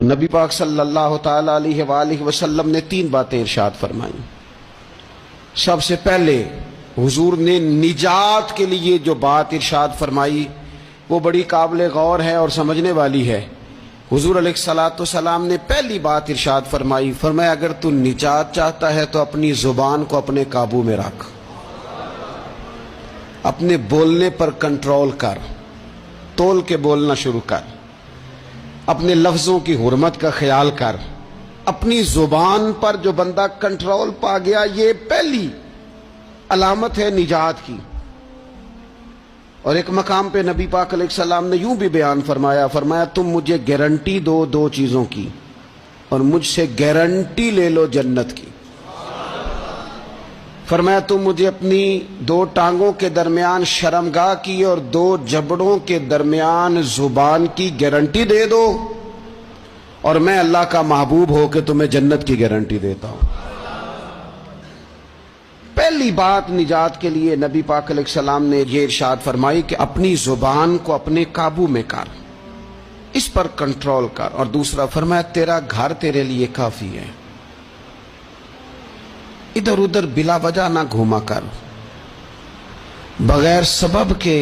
نبی پاک صلی اللہ تعالی علیہ وآلہ وسلم نے 3 باتیں ارشاد فرمائیں۔ سب سے پہلے حضور نے نجات کے لیے جو بات ارشاد فرمائی وہ بڑی قابل غور ہے اور سمجھنے والی ہے۔ حضور علیہ الصلوۃ والسلام نے پہلی بات ارشاد فرمائی، فرمایا اگر تو نجات چاہتا ہے تو اپنی زبان کو اپنے قابو میں رکھ، اپنے بولنے پر کنٹرول کر، تول کے بولنا شروع کر، اپنے لفظوں کی حرمت کا خیال کر۔ اپنی زبان پر جو بندہ کنٹرول پا گیا، یہ پہلی علامت ہے نجات کی۔ اور ایک مقام پہ نبی پاک علیہ السلام نے یوں بھی بیان فرمایا تم مجھے گارنٹی دو 2 چیزوں کی، اور مجھ سے گارنٹی لے لو جنت کی۔ فرمایا تم مجھے اپنی 2 ٹانگوں کے درمیان شرمگاہ کی اور 2 جبڑوں کے درمیان زبان کی گارنٹی دے دو، اور میں اللہ کا محبوب ہو کے تمہیں جنت کی گارنٹی دیتا ہوں۔ پہلی بات نجات کے لیے نبی پاک علیہ السلام نے یہ ارشاد فرمائی کہ اپنی زبان کو اپنے قابو میں کر، اس پر کنٹرول کر۔ اور دوسرا فرمایا تیرا گھر تیرے لیے کافی ہے، ادھر ادھر بلا وجہ نہ گھوما کر، بغیر سبب کے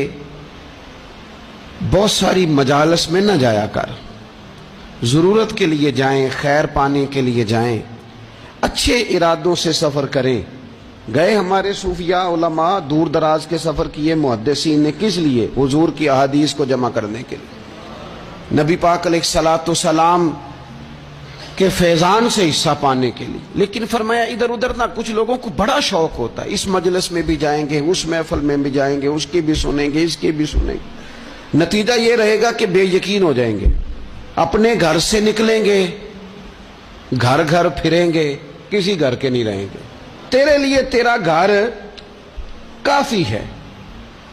بہت ساری مجالس میں نہ جایا کر۔ ضرورت کے لیے جائیں، خیر پانے کے لیے جائیں، اچھے ارادوں سے سفر کریں۔ گئے ہمارے صوفیاء علماء دور دراز کے سفر کیے محدثین نے، کس لیے؟ حضور کی احادیث کو جمع کرنے کے لیے، نبی پاک علیہ الصلوۃ والسلام کے فیضان سے حصہ پانے کے لیے۔ لیکن فرمایا ادھر ادھر نہ۔ کچھ لوگوں کو بڑا شوق ہوتا ہے، اس مجلس میں بھی جائیں گے، اس محفل میں بھی جائیں گے، اس کی بھی سنیں گے، اس کی بھی سنیں گے۔ نتیجہ یہ رہے گا کہ بے یقین ہو جائیں گے، اپنے گھر سے نکلیں گے، گھر گھر پھریں گے، کسی گھر کے نہیں رہیں گے۔ تیرے لیے تیرا گھر کافی ہے،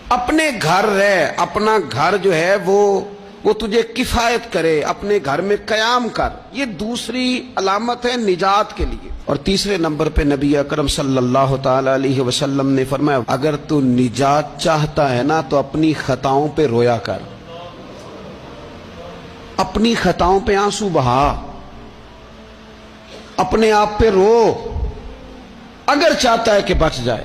اپنے گھر رہ، اپنا گھر جو ہے وہ تجھے کفایت کرے، اپنے گھر میں قیام کر۔ یہ دوسری علامت ہے نجات کے لیے۔ اور تیسرے نمبر پہ نبی اکرم صلی اللہ تعالی علیہ وسلم نے فرمایا اگر تو نجات چاہتا ہے نا تو اپنی خطاؤں پہ رویا کر، اپنی خطاؤں پہ آنسو بہا، اپنے آپ پہ رو، اگر چاہتا ہے کہ بچ جائے۔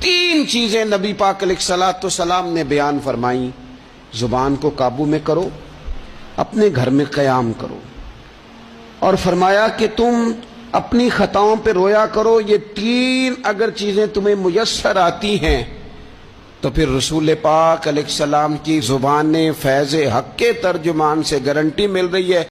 3 چیزیں نبی پاک علیہ الصلوۃ والسلام نے بیان فرمائیں۔ زبان کو قابو میں کرو، اپنے گھر میں قیام کرو، اور فرمایا کہ تم اپنی خطاؤں پہ رویا کرو۔ یہ 3 اگر چیزیں تمہیں میسر آتی ہیں تو پھر رسول پاک علیہ السلام کی زبان فیض حق کے ترجمان سے گارنٹی مل رہی ہے